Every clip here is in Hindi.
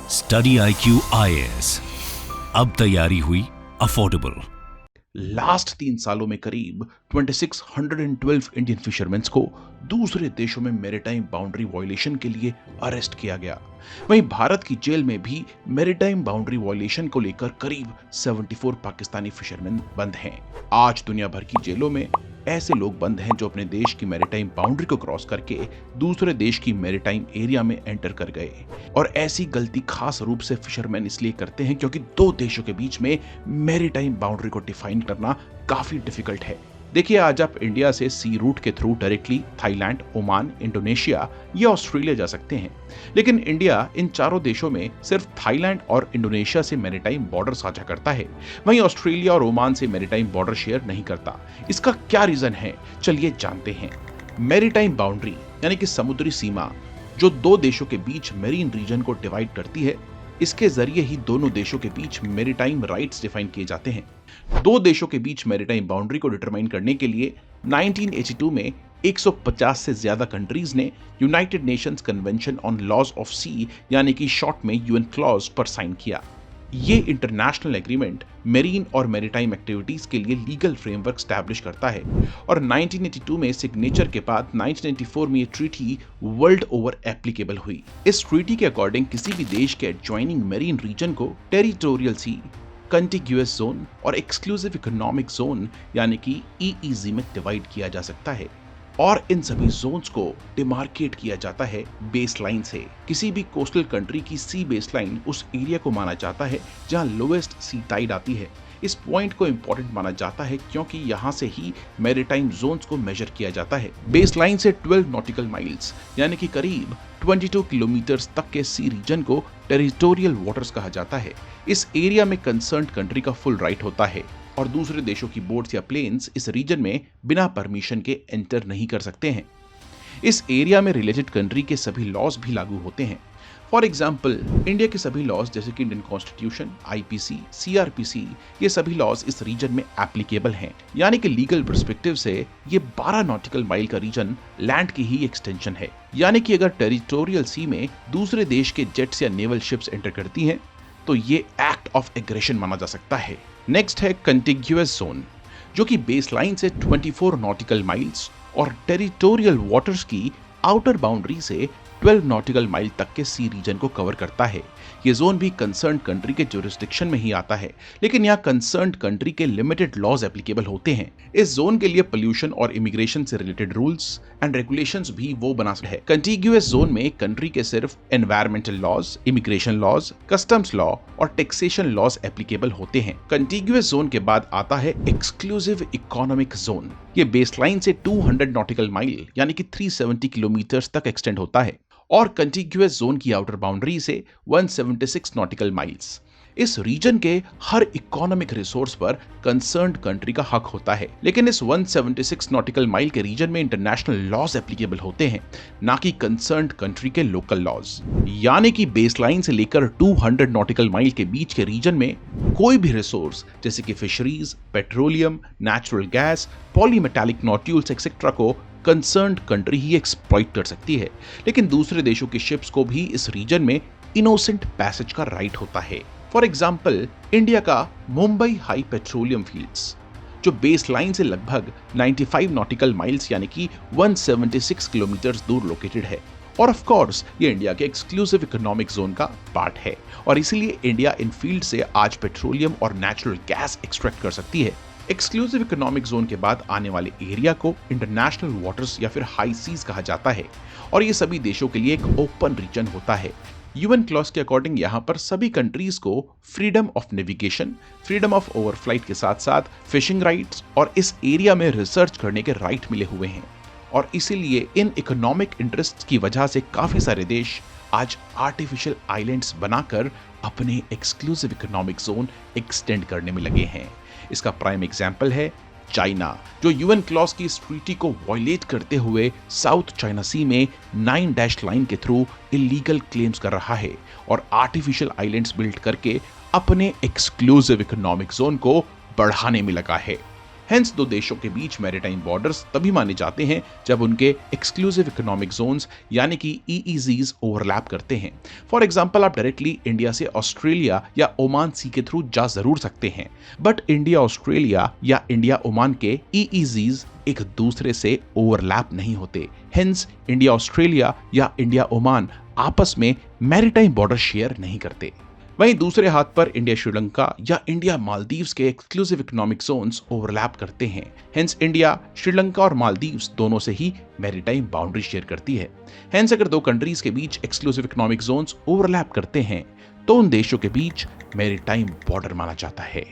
स्टडी IQ IAS, अब तैयारी हुई अफोर्डेबल। लास्ट 3 सालों में करीब 2612 इंडियन फिशरमैन्स को दूसरे देशों में मैरीटाइम बाउंड्री वायलेशन के लिए अरेस्ट किया गया। वहीं भारत की जेल में भी मैरीटाइम बाउंड्री वायलेशन को लेकर करीब 74 पाकिस्तानी फिशरमैन बंद हैं। आज दुनिया भर की जेलों में ऐसे लोग बंद हैं जो अपने देश की मैरीटाइम बाउंड्री को क्रॉस करके दूसरे देश की मैरीटाइम एरिया में एंटर कर गए। और ऐसी गलती खास रूप से फिशरमैन इसलिए करते हैं क्योंकि दो देशों के बीच में मैरीटाइम बाउंड्री को डिफाइन करना काफी डिफिकल्ट है। देखिए, आज आप इंडिया से सी रूट के through directly Thailand, Oman, Indonesia या ऑस्ट्रेलिया जा सकते हैं, लेकिन इंडिया इन चारों देशों में सिर्फ थाईलैंड और इंडोनेशिया से मैरीटाइम बॉर्डर साझा करता है। वहीं ऑस्ट्रेलिया और ओमान से मैरीटाइम बॉर्डर शेयर नहीं करता। इसका क्या रीजन है, चलिए जानते हैं। मैरीटाइम बाउंड्री यानी कि समुद्री सीमा जो दो देशों के बीच मेरीन रीजन को डिवाइड करती है, इसके जरिए ही दोनों देशों के बीच मैरीटाइम राइट्स डिफाइन किए जाते हैं। दो देशों के बीच मैरीटाइम बाउंड्री को डिटरमाइन करने के लिए 1982 में 150 से ज्यादा कंट्रीज ने United Nations Convention on laws of sea यानी कि शॉर्ट में यूएन क्लॉज पर साइन किया। ये इंटरनेशनल एग्रीमेंट मेरीन और मैरीटाइम एक्टिविटीज के लिए लीगल फ्रेमवर्क स्टैब्लिश करता है और 1982 में सिग्नेचर के बाद 1994 में ये ट्रीटी वर्ल्ड ओवर एप्लीकेबल हुई। इस ट्रीटी के अकॉर्डिंग किसी भी देश के एडजॉइनिंग मेरीन रीजन को टेरिटोरियल सी, कंटिग्यूअस जोन और एक्सक्लूसिव इकोनॉमिक जोन यानी कि EEZ में डिवाइड किया जा सकता है और इन सभी जोन्स को डिमार्केट किया जाता है बेसलाइन से। किसी भी कोस्टल कंट्री की सी बेसलाइन उस एरिया को माना जाता है जहां लोएस्ट सी टाइड आती है। इस पॉइंट को इंपॉर्टेंट माना जाता है क्योंकि यहां से ही मैरीटाइम जोन्स को मेजर किया जाता है। बेसलाइन से 12 नॉटिकल माइल्स यानी कि करीब 22 किलोमीटर तक के सी रीजन को टेरिटोरियल वाटर्स कहा जाता है। इस एरिया में कंसर्न्ड कंट्री का फुल राइट होता है और दूसरे देशों की बोट्स या प्लेन्स इस रीजन में बिना परमिशन के एंटर नहीं कर सकते हैं। इस एरिया में रिलेटेड कंट्री के सभी लॉज भी लागू होते हैं। फॉर एग्जाम्पल, इंडिया के सभी लॉज जैसे कि इंडियन कॉन्स्टिट्यूशन, IPC, CRPC, ये सभी लॉज इस रीजन में एप्लीकेबल हैं। यानी कि लीगल पर्सपेक्टिव से ये 12 नॉटिकल माइल का रीजन लैंड की ही एक्सटेंशन है। यानी कि अगर टेरिटोरियल सी में दूसरे देश के जेट्स या नेवल शिप्स एंटर करती हैं तो ये एक्ट ऑफ एग्रेशन माना जा सकता है। नेक्स्ट है कंटिग्यूअस जोन, जो कि बेसलाइन से 24 नॉटिकल माइल्स और टेरिटोरियल वाटर्स की आउटर बाउंड्री से 12 नॉटिकल माइल तक के सी रीजन को कवर करता है। ये जोन भी कंसर्न्ड कंट्री के जुरिस्डिक्शन में ही आता है, लेकिन यहाँ कंसर्न्ड कंट्री के लिमिटेड लॉज एप्लीकेबल होते हैं। इस जोन के लिए पोल्यूशन और इमिग्रेशन से रिलेटेड रूल्स एंड रेगुलेशंस भी वो बना सकते हैं। कंटिग्यूअस जोन में कंट्री के सिर्फ environmental laws, immigration laws, customs law और टैक्सेशन लॉज एप्लीकेबल होते हैं। कंटिग्यूअस जोन के बाद आता है एक्सक्लूसिव इकोनॉमिक जोन। ये बेसलाइन से 200 नॉटिकल माइल यानी कि 370 किलोमीटर तक एक्सटेंड होता है और कंटिग्यूअस जोन की आउटर बाउंड्री से 176 नॉटिकल माइल्स। इस रीजन के हर इकोनॉमिक रिसोर्स पर कंसर्न्ड कंट्री का हक होता है, लेकिन इस 176 नॉटिकल माइल के रीजन में इंटरनेशनल लॉज एप्लीकेबल होते हैं, ना कि कंसर्न्ड कंट्री के लोकल लॉज। यानी कि बेसलाइन से लेकर 200 नॉटिकल माइल के बीच के रीजन में कोई भी रिसोर्स जैसे कि fisheries, petroleum, natural gas, polymetallic nodules etcetera को कंसर्न्ड कंट्री ही एक्सप्लॉइट कर सकती है, लेकिन दूसरे देशों की शिप्स को भी इस रीजन में इनोसेंट पैसेज का राइट होता है। फॉर एग्जाम्पल, इंडिया का मुंबई हाई पेट्रोलियम फील्ड्स जो बेसलाइन से लगभग 95 नॉटिकल माइल्स यानी कि 176 किलोमीटर दूर लोकेटेड है और ऑफ कोर्स ये इंडिया के एक्सक्लूसिव इकोनॉमिक जोन का पार्ट है और इसीलिए इंडिया इन फील्ड से आज पेट्रोलियम और नेचुरल गैस एक्सट्रैक्ट कर सकती है। एक्सक्लूसिव इकोनॉमिक जोन के बाद आने वाले एरिया को इंटरनेशनल वाटर्स या फिर हाई सीज कहा जाता है और ये सभी देशों के लिए एक ओपन रीजन होता है। यूएन क्लॉज के अकॉर्डिंग यहाँ पर सभी कंट्रीज को freedom of navigation, freedom of overflight के साथ साथ फिशिंग राइट्स और इस एरिया में रिसर्च करने के राइट मिले हुए हैं और इसीलिए इन इकोनॉमिक इंटरेस्ट की वजह से काफी सारे देश आज आर्टिफिशियल आइलैंड्स बनाकर अपने एक्सक्लूसिव इकोनॉमिक जोन एक्सटेंड करने में लगे हैं। इसका प्राइम एग्जाम्पल है चाइना, जो यूएन क्लॉज की इस ट्रीटी को वायलेट करते हुए साउथ चाइना सी में 9 डैश लाइन के थ्रू इलीगल क्लेम्स कर रहा है और आर्टिफिशियल आइलैंड्स बिल्ड करके अपने एक्सक्लूसिव इकोनॉमिक जोन को बढ़ाने में लगा है। हेंस दो देशों के बीच मैरीटाइम बॉर्डर्स तभी माने जाते हैं जब उनके एक्सक्लूसिव इकोनॉमिक जोन्स यानी कि EEZs ओवरलैप करते हैं। फॉर एग्जांपल, आप डायरेक्टली इंडिया से ऑस्ट्रेलिया या ओमान सी के थ्रू जा जरूर सकते हैं, बट इंडिया ऑस्ट्रेलिया या इंडिया ओमान के EEZs एक दूसरे से ओवरलैप नहीं होते। हेंस इंडिया ऑस्ट्रेलिया या इंडिया ओमान आपस में मैरीटाइम बॉर्डर शेयर नहीं करते। वहीं दूसरे हाथ पर इंडिया श्रीलंका या इंडिया मालदीव्स के एक्सक्लूसिव इकोनॉमिक जोन्स ओवरलैप करते हैं। हेंस इंडिया श्रीलंका और मालदीव्स दोनों से ही मैरीटाइम बाउंड्री शेयर करती है। हेंस अगर दो कंट्रीज के बीच एक्सक्लूसिव इकोनॉमिक जोन्स ओवरलैप करते हैं तो उन देशों के बीच मैरीटाइम बॉर्डर माना जाता है।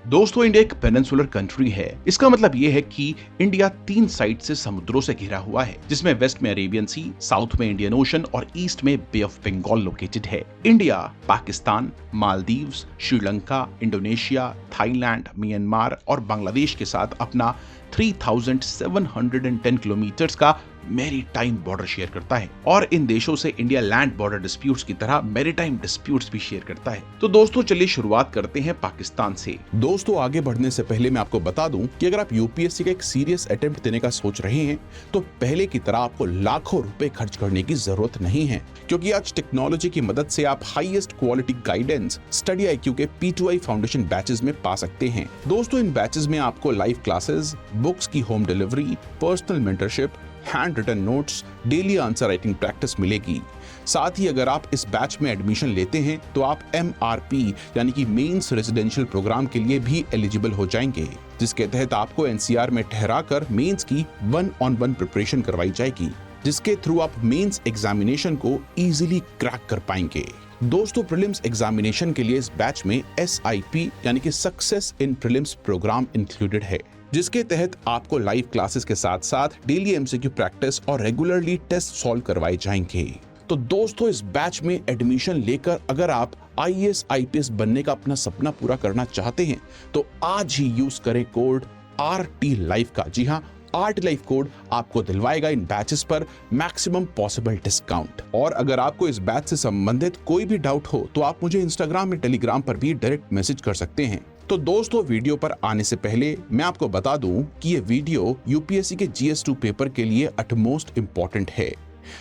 दोस्तों, इंडिया एक पेनिनसुलर कंट्री है। इसका मतलब यह है कि इंडिया 3 साइड से समुद्रों से घिरा हुआ है, जिसमें वेस्ट में अरेबियन सी, साउथ में इंडियन ओशन और ईस्ट में बे ऑफ बंगाल लोकेटेड है। India Pakistan, Maldives, Sri Lanka, Indonesia, Thailand, Myanmar और बांग्लादेश के साथ अपना 3710 किलोमीटर्स का मैरीटाइम बॉर्डर शेयर करता है और इन देशों से इंडिया लैंड बॉर्डर डिस्प्यूट्स की तरह मैरीटाइम डिस्प्यूट्स भी शेयर करता है। तो दोस्तों, चलिए शुरुआत करते हैं पाकिस्तान से। दोस्तों, आगे बढ़ने से पहले मैं आपको बता दूं कि अगर आप यूपीएससी का एक सीरियस अटेम्प्ट देने का सोच रहे हैं तो पहले की तरह आपको लाखों रुपए खर्च करने की जरूरत नहीं है, क्योंकि आज टेक्नोलॉजी की मदद से आप highest quality guidance study IQ के P2I फाउंडेशन बैचेस में पा सकते हैं। दोस्तों, इन बैचेस में आपको लाइव क्लासेस, बुक्स की home delivery, personal mentorship, hand written notes, daily answer writing practice मिलेगी। साथ ही अगर आप इस बैच में एडमिशन लेते हैं तो आप MRP यानी कि मेंस रेजिडेंशियल प्रोग्राम के लिए भी एलिजिबल हो जाएंगे, जिसके तहत आपको NCR में ठहराकर मेंस की 1-on-1 प्रिपरेशन करवाई जाएगी, जिसके थ्रू आप मेंस एग्जामिनेशन को इजीली क्रैक कर पाएंगे। दोस्तों, प्रीलिम्स एग्जामिनेशन के लिए इस बैच में SIP यानी कि success in prelims programme included है, जिसके तहत आपको लाइव क्लासेस के साथ साथ डेली MCQ प्रैक्टिस और रेगुलरली टेस्ट सॉल्व करवाए जाएंगे। तो दोस्तों, इस बैच में एडमिशन लेकर अगर आप IAS IPS बनने का अपना सपना पूरा करना चाहते हैं तो आज ही यूज करें कोड RT Life का। जी हाँ, RT Life कोड आपको दिलवाएगा इन बैचेस पर मैक्सिमम पॉसिबल डिस्काउंट। और अगर आपको इस बैच से संबंधित कोई भी डाउट हो तो आप मुझे इंस्टाग्राम या टेलीग्राम पर भी डायरेक्ट मैसेज कर सकते हैं। तो दोस्तों, वीडियो पर आने से पहले मैं आपको बता दूं कि ये वीडियो यूपीएससी के GS2 पेपर के लिए अटमोस्ट इंपॉर्टेंट है।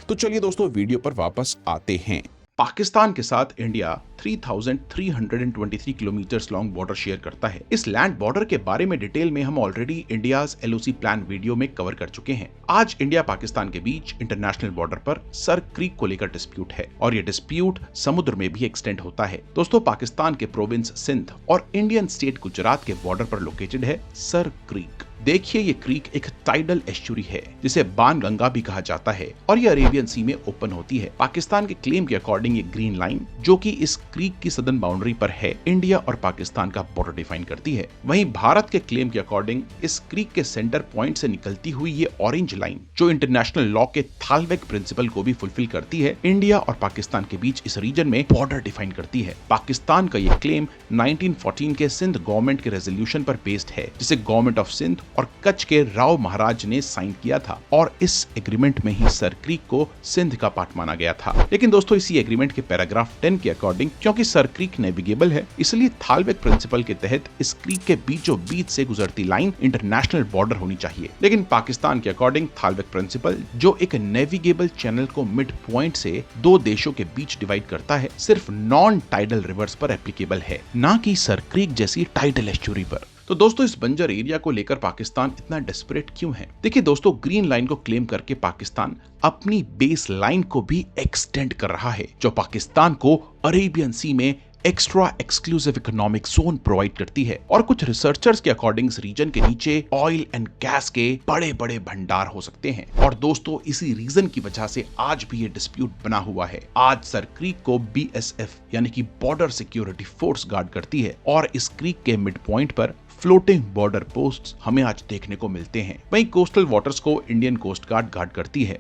तो चलिए दोस्तों, वीडियो पर वापस आते हैं। पाकिस्तान के साथ India 3323 kilometres long border share करता है। इस लैंड बॉर्डर के बारे में डिटेल में हम already India's LOC plan video में कवर कर चुके हैं। आज इंडिया पाकिस्तान के बीच इंटरनेशनल बॉर्डर पर सर क्रीक को लेकर डिस्प्यूट है और ये डिस्प्यूट समुद्र में भी एक्सटेंड होता है। दोस्तों, पाकिस्तान के प्रोविंस सिंध और इंडियन स्टेट गुजरात के बॉर्डर पर लोकेटेड है सर क्रीक। देखिए, ये क्रीक एक टाइडल एस्चुरी है जिसे बाणगंगा भी कहा जाता है और ये अरेबियन सी में ओपन होती है। पाकिस्तान के क्लेम के अकॉर्डिंग ये ग्रीन लाइन जो कि इस क्रीक की सदर्न बाउंड्री पर है, इंडिया और पाकिस्तान का बॉर्डर डिफाइन करती है। वहीं भारत के क्लेम के अकॉर्डिंग इस क्रीक के सेंटर पॉइंट से निकलती हुई ये ऑरेंज लाइन जो इंटरनेशनल लॉ के थालवेक प्रिंसिपल को भी फुलफिल करती है, इंडिया और पाकिस्तान के बीच इस रीजन में बॉर्डर डिफाइन करती है। पाकिस्तान का ये क्लेम 1914 के सिंध गवर्नमेंट के रेजोल्यूशन पर बेस्ड है, जिसे गवर्नमेंट ऑफ सिंध और कच्छ के राव महाराज ने साइन किया था और इस एग्रीमेंट में ही सर क्रीक को सिंध का पार्ट माना गया था। लेकिन दोस्तों, इसी एग्रीमेंट के पैराग्राफ 10 के अकॉर्डिंग क्योंकि सर क्रीक नेविगेबल है, इसलिए थालवेक प्रिंसिपल के तहत इस क्रीक के बीचों बीच से गुजरती लाइन इंटरनेशनल बॉर्डर होनी चाहिए। लेकिन पाकिस्तान के अकॉर्डिंग थालवेक प्रिंसिपल जो एक नेविगेबल चैनल को मिड पॉइंट से दो देशों के बीच डिवाइड करता है, सिर्फ नॉन टाइडल रिवर्स पर एप्लीकेबल है, ना कि सर क्रीक जैसी टाइडल एस्चुरी पर। तो दोस्तों, इस बंजर एरिया को लेकर पाकिस्तान इतना डेस्परेट क्यों है? देखिए दोस्तों, ग्रीन लाइन को क्लेम करके पाकिस्तान अपनी बेस लाइन को भी एक्सटेंड कर रहा है, जो पाकिस्तान को अरेबियन सी में extra exclusive economic zone provide करती है। और कुछ रिसर्चर्स के अकॉर्डिंग इस रीजन के नीचे ऑयल एंड गैस के बड़े बड़े भंडार हो सकते हैं। और दोस्तों, इसी रीजन की वजह से आज भी ये डिस्प्यूट बना हुआ है। आज सर क्रीक को BSF यानी कि बॉर्डर सिक्योरिटी फोर्स गार्ड करती है और इस क्रीक के मिड पॉइंट पर फ्लोटिंग बॉर्डर पोस्ट्स हमें आज देखने को मिलते हैं। वहीं कोस्टल वाटर्स को इंडियन कोस्ट गार्ड करती है।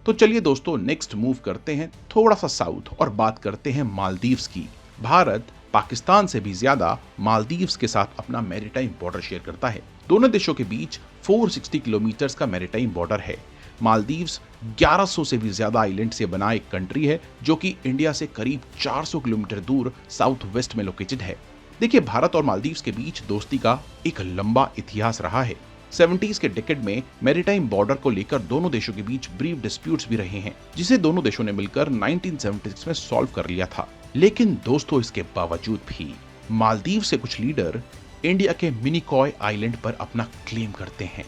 तो चलिए दोस्तों, नेक्स्ट मूव करते हैं थोड़ा सा साउथ और बात करते हैं मालदीव्स की। भारत पाकिस्तान से भी ज्यादा मालदीव्स के साथ अपना मैरीटाइम बॉर्डर शेयर करता है। दोनों देशों के बीच 460 किलोमीटर का मैरीटाइम बॉर्डर है। मालदीव्स 1100 से भी ज्यादा आइलैंड से बना एक कंट्री है जो कि इंडिया से करीब 400 किलोमीटर दूर साउथ वेस्ट में लोकेटेड है। देखिए, भारत और मालदीव्स के बीच दोस्ती का एक लंबा इतिहास रहा है। 70s के डिकेड में मैरीटाइम बॉर्डर को लेकर दोनों देशों के बीच ब्रीफ डिस्प्यूट्स भी रहे हैं, जिसे दोनों देशों ने मिलकर 1976 में सॉल्व कर लिया था। लेकिन दोस्तों, इसके बावजूद भी मालदीव से कुछ लीडर इंडिया के मिनिकॉय आइलैंड पर अपना क्लेम करते हैं।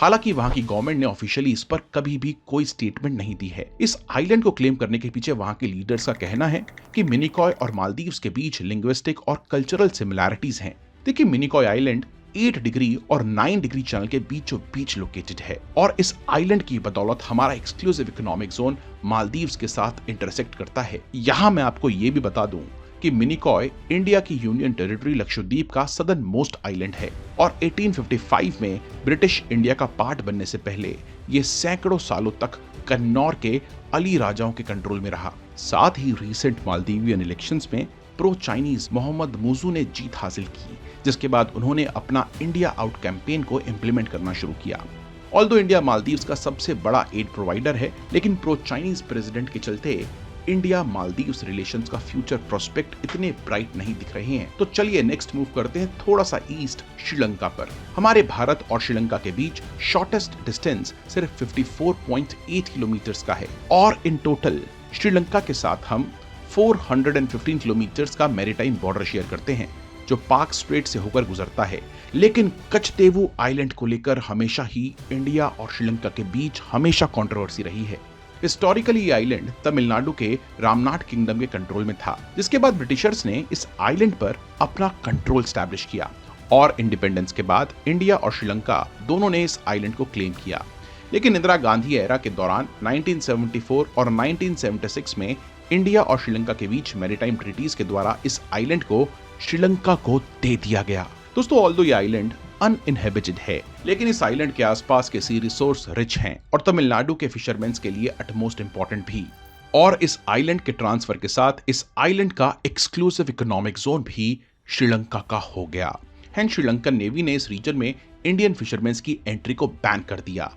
हालांकि वहां की गवर्नमेंट ने ऑफिशियली इस पर कभी भी कोई स्टेटमेंट नहीं दी है। इस आइलैंड को क्लेम करने के पीछे वहां के लीडर्स का कहना है कि मिनिकॉय और मालदीव्स के बीच लिंग्विस्टिक और कल्चरल सिमिलैरिटीज हैं। देखिए, मिनिकॉय आइलैंड 8 डिग्री और 9 डिग्री चैनल के बीचों बीच लोकेटेड है और इस आइलैंड की बदौलत हमारा एक्सक्लूसिव इकोनॉमिक जोन मालदीव्स के साथ इंटरसेक्ट करता है। यहाँ मैं आपको ये भी बता दूं कि मिनिकॉय इंडिया की यूनियन टेरिटरी लक्षद्वीप का सदर्न मोस्ट आइलैंड है और 1855 में ब्रिटिश इंडिया का पार्ट बनने से पहले ये सैकड़ों सालों तक कन्नौर के अली राजाओं के कंट्रोल में रहा। साथ ही रीसेंट मालदीवियन इलेक्शंस में प्रो चाइनीज मोहम्मद मुजू ने जीत हासिल की, जिसके बाद उन्होंने अपना इंडिया आउट कैंपेन को इंप्लीमेंट करना शुरू किया। ऑल्दो इंडिया मालदीव्स का सबसे बड़ा एड प्रोवाइडर है, लेकिन प्रो चाइनीज प्रेसिडेंट के चलते इंडिया मालदीव्स रिलेशंस का फ्यूचर प्रोस्पेक्ट इतने ब्राइट नहीं दिख रहे हैं। तो चलिए नेक्स्ट मूव करते हैं थोड़ा सा ईस्ट, श्रीलंका पर। हमारे भारत और श्रीलंका के बीच शॉर्टेस्ट डिस्टेंस सिर्फ 54.8 किलोमीटर का है और इन टोटल श्रीलंका के साथ हम 415 किलोमीटर का मैरीटाइम बॉर्डर शेयर करते हैं, जो पाक स्ट्रेट से होकर गुजरता है। लेकिन कचदेवू आइलैंड को लेकर हमेशा ही इंडिया और श्रीलंका के बीच हमेशा कंट्रोवर्सी रही है। हिस्टोरिकली ये आइलैंड तमिलनाडु के रामनाथ किंगडम के कंट्रोल में था, जिसके बाद ब्रिटिशर्स ने इस आइलैंड पर अपना कंट्रोल स्टैब्लिश किया और इंडिपेंडेंस के बाद इंडिया और श्रीलंका दोनों ने इस आइलैंड को क्लेम किया। लेकिन इंदिरा गांधी एरा के दौरान 1974 और 1976 में इंडिया और श्रीलंका के बीच मैरीटाइम ट्रीटीज के द्वारा इस आइलैंड को श्रीलंका को दे दिया गया। दोस्तों, ऑल्दो ये आइलैंड अनइनहेबिटेड है, लेकिन इस आइलैंड के आसपास के सी रिसोर्स रिच हैं और तमिलनाडु के फिशरमैन्स के लिए अटमोस्ट इंपॉर्टेंट भी। और इस आइलैंड के ट्रांसफर के साथ इस आइलैंड का एक्सक्लूसिव इकोनॉमिक जोन भी श्रीलंका का हो गया। हैंड श्रीलंकन नेवी ने इस रीजन में इंडियन फिशरमैन्स की एंट्री को बैन कर दिया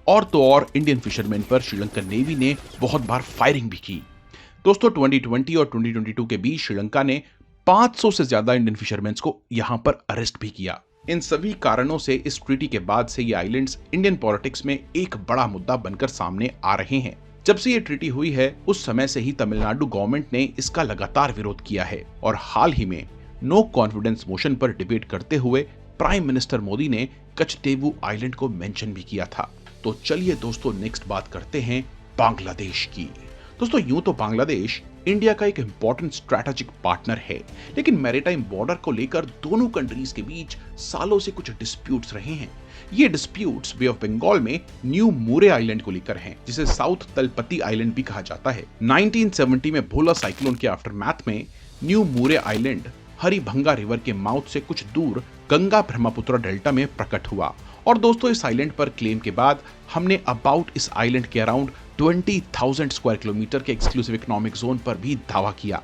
और तो और इंडियन फिशरमैन पर श्रीलंकन नेवी ने बहुत बार फायरिंग भी की। दोस्तों, 2020 और 2022 के बीच श्रीलंका ने 500 से ज्यादा इंडियन फिशरमैन्स को यहां पर अरेस्ट भी किया। इन सभी कारणों से इस ट्रीटी के बाद से ये आइलैंड्स इंडियन पॉलिटिक्स में एक बड़ा मुद्दा बनकर सामने आ रहे हैं। जब से ये ट्रीटी हुई है उस समय से ही तमिलनाडु गवर्नमेंट ने इसका लगातार विरोध किया है और हाल ही में नो कॉन्फिडेंस मोशन पर डिबेट करते हुए प्राइम मिनिस्टर मोदी ने कचदेवू आइलैंड को मेंशन भी किया था। तो चलिए दोस्तों, नेक्स्ट बात करते हैं बांग्लादेश की। दोस्तों, यूं तो बांग्लादेश इंडिया का एक इंपॉर्टेंट स्ट्रैटेजिक पार्टनर है, लेकिन मैरीटाइम बॉर्डर को लेकर दोनों कंट्रीज के बीच सालों से कुछ डिस्प्यूट्स रहे हैं। ये डिस्प्यूट्स बे ऑफ बंगाल में न्यू मूरे आइलैंड को लेकर हैं, जिसे साउथ तलपति आइलैंड भी कहा जाता है। 1970 में भोला साइक्लोन के आफ्टरमैथ में new Moore island Haribhanga river के माउथ से कुछ दूर गंगा ब्रह्मपुत्र डेल्टा में प्रकट हुआ। और दोस्तों, इस आइलैंड पर क्लेम के बाद हमने अबाउट इस आइलैंड के अराउंड 20,000 स्क्वायर किलोमीटर के एक्सक्लूसिव इकोनॉमिक जोन पर भी दावा किया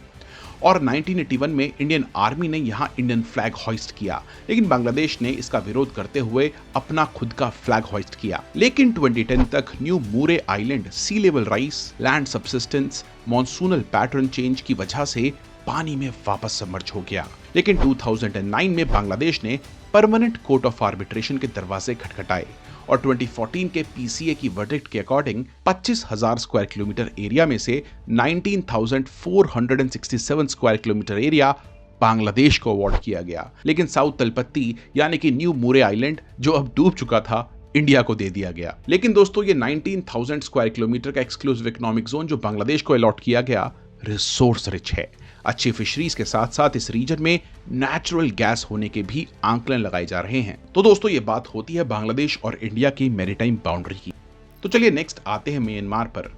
और 1981 में इंडियन आर्मी ने यहां इंडियन फ्लैग हॉइस्ट किया, लेकिन बांग्लादेश ने इसका विरोध करते हुए अपना खुद का फ्लैग हॉइस्ट किया। लेकिन 2010 तक New Moore Island sea level rise, land subsistence, monsoonal pattern change की वजह से पानी में वापस सबमर्ज हो गया। लेकिन 2009 में बांग्लादेश ने परमानेंट कोर्ट ऑफ आर्बिट्रेशन के दरवाजे खटखटाए और 2014 के पीसीए की वर्डिक्ट के अकॉर्डिंग 25,000 स्क्वायर किलोमीटर एरिया में से 19,467 स्क्वायर किलोमीटर एरिया बांग्लादेश को अवार्ड किया गया। लेकिन साउथ तलपत्ती यानी कि न्यू मूरे आइलैंड, जो अब डूब चुका था, इंडिया को दे दिया गया। लेकिन दोस्तों, ये 19,000 स्क्वायर किलोमीटर का एक्सक्लूसिव इकोनॉमिक जोन जो बांग्लादेश को अलॉट किया गया, रिसोर्स रिच है। अच्छी फिशरीज के साथ साथ इस रीजन में नेचुरल गैस होने के भी आंकलन लगाए जा रहे हैं। तो दोस्तों, ये बात होती है बांग्लादेश और इंडिया की मैरीटाइम बाउंड्री की। तो चलिए नेक्स्ट आते हैं म्यांमार पर।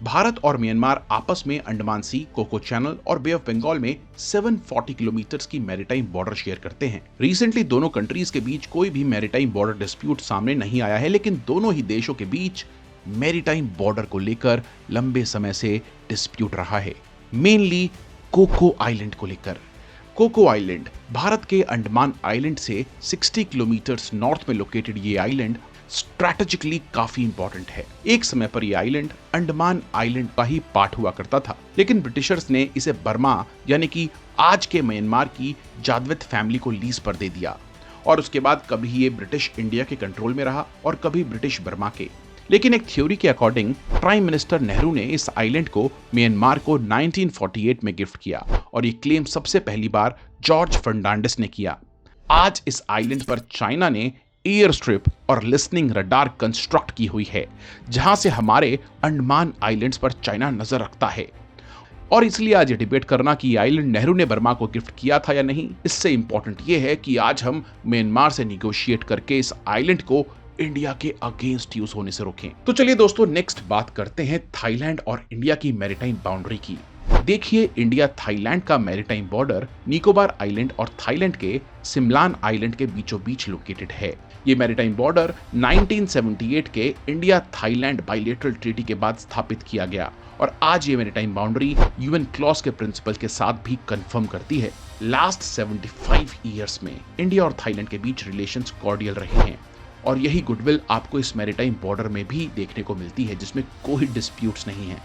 भारत और म्यांमार आपस में अंडमान सी, कोको चैनल और बे ऑफ बंगाल में 740 किलोमीटर की मैरीटाइम बॉर्डर शेयर करते हैं। रिसेंटली दोनों कंट्रीज के बीच कोई भी मैरीटाइम बॉर्डर डिस्प्यूट सामने नहीं आया है, लेकिन दोनों ही देशों के बीच मैरीटाइम बॉर्डर को लेकर लंबे समय से डिस्प्यूट रहा है, मेनली कोको आइलैंड को लेकर। कोको आइलैंड भारत के अंडमान आइलैंड से 60 किलोमीटर नॉर्थ में लोकेटेड ये आइलैंड स्ट्रैटेजिकली काफी इंपॉर्टेंट है। एक समय पर यह आइलैंड अंडमान आइलैंड का ही पार्ट हुआ करता था, लेकिन ब्रिटिशर्स ने इसे बर्मा यानी कि आज के म्यांमार की जादवित फैमिली को लीज पर दे दिया और उसके बाद कभी ये ब्रिटिश इंडिया के कंट्रोल में रहा और कभी ब्रिटिश बर्मा के। लेकिन एक थ्योरी के अकॉर्डिंग प्राइम मिनिस्टर नेहरू ने इस आइलैंड को म्यांमार को 1948 में गिफ्ट किया और ये क्लेम सबसे पहली बार जॉर्ज फर्नांडिस ने किया। आज इस आइलैंड पर चाइना ने एयर स्ट्रिप और लिसनिंग रडार कंस्ट्रक्ट की हुई है, जहां से हमारे अंडमान आइलैंड्स पर चाइना नजर रखता है। और इसलिए आज ये डिबेट करना कि ये आइलैंड नेहरू ने बर्मा को गिफ्ट किया था या नहीं, इससे इंपॉर्टेंट ये है कि आज हम म्यांमार से निगोशिएट करके इस आइलैंड को इंडिया के अगेंस्ट यूज होने से रोकें। तो चलिए दोस्तों, नेक्स्ट बात करते हैं थाईलैंड और इंडिया की मैरीटाइम बाउंड्री की। देखिए, इंडिया थाईलैंड का मैरीटाइम बॉर्डर निकोबार आइलैंड और थाईलैंड के सिमलान आइलैंड के बीचों बीच लोकेटेड है। ये मैरीटाइम बॉर्डर 1978 के इंडिया थाईलैंड बाइलेटरल ट्रीटी के बाद स्थापित किया गया और आज ये मैरीटाइम बाउंड्री यूएन क्लॉज के प्रिंसिपल के साथ भी कंफर्म करती है। लास्ट 75 ईयर्स में इंडिया और थाईलैंड के बीच रिलेशंस कॉर्डियल रहे हैं और यही गुडविल आपको इस मैरीटाइम बॉर्डर में भी देखने को मिलती है, जिसमें कोई डिस्प्यूट्स नहीं है।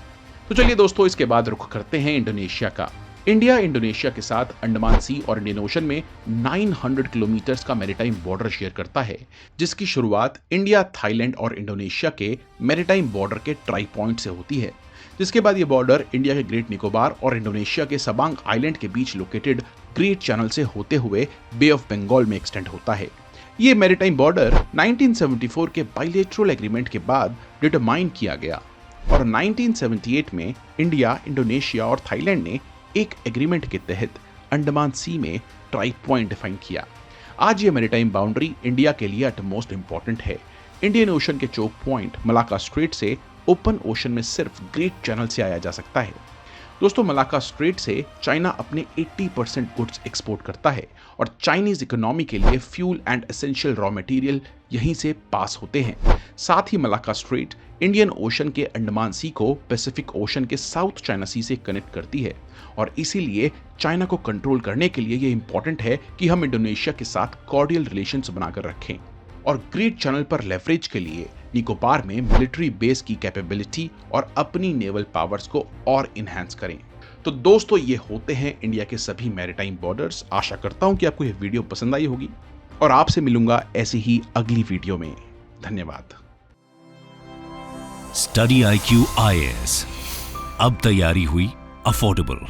तो चलिए दोस्तों, इसके बाद रुख करते हैं इंडोनेशिया का। इंडिया इंडोनेशिया के साथ अंडमान सी और इंडियन ओशन में 900 किलोमीटर्स का मैरीटाइम बॉर्डर शेयर करता है, जिसकी शुरुआत इंडिया, थाईलैंड और इंडोनेशिया के मैरीटाइम बॉर्डर के ट्राई पॉइंट से होती है, जिसके बाद ये बॉर्डर इंडिया के ग्रेट निकोबार और इंडोनेशिया के सबांग आइलैंड के बीच लोकेटेड ग्रेट चैनल से होते हुए बे ऑफ बंगाल में एक्सटेंड होता है। ये मैरीटाइम बॉर्डर 1974 के बाइलेटरल एग्रीमेंट के बाद डिटरमाइन किया गया और 1978 में इंडिया, इंडोनेशिया और थाईलैंड ने एक एग्रीमेंट के तहत अंडमान सी में ट्राई पॉइंट डिफाइन किया। आज ये मैरीटाइम बाउंड्री इंडिया के लिए अटमोस्ट इंपॉर्टेंट है। इंडियन ओशन के चोक पॉइंट मलाक्का स्ट्रेट से ओपन ओशन में सिर्फ ग्रेट चैनल से आया जा सकता है। दोस्तों, मलाक्का स्ट्रेट से चाइना अपने 80% गुड्स एक्सपोर्ट करता है और चाइनीज इकोनॉमी के लिए fuel and essential raw material यहीं से पास होते हैं। साथ ही मलाक्का स्ट्रेट इंडियन ओशन के अंडमान सी को पैसिफिक ओशन के साउथ चाइना सी से कनेक्ट करती है और इसीलिए चाइना को कंट्रोल करने के लिए ये इंपॉर्टेंट है कि हम इंडोनेशिया के साथ कॉर्डियल रिलेशंस बनाकर रखें और ग्रेट चैनल पर लेवरेज के लिए निकोबार में मिलिट्री बेस की कैपेबिलिटी और अपनी नेवल पावर्स को और इनहैंस करें। तो दोस्तों, ये होते हैं इंडिया के सभी मैरीटाइम बॉर्डर्स। आशा करता हूं कि आपको यह वीडियो पसंद आई होगी और आपसे मिलूंगा ऐसी ही अगली वीडियो में। धन्यवाद। स्टडी IQ IAS, अब तैयारी हुई अफोर्डेबल।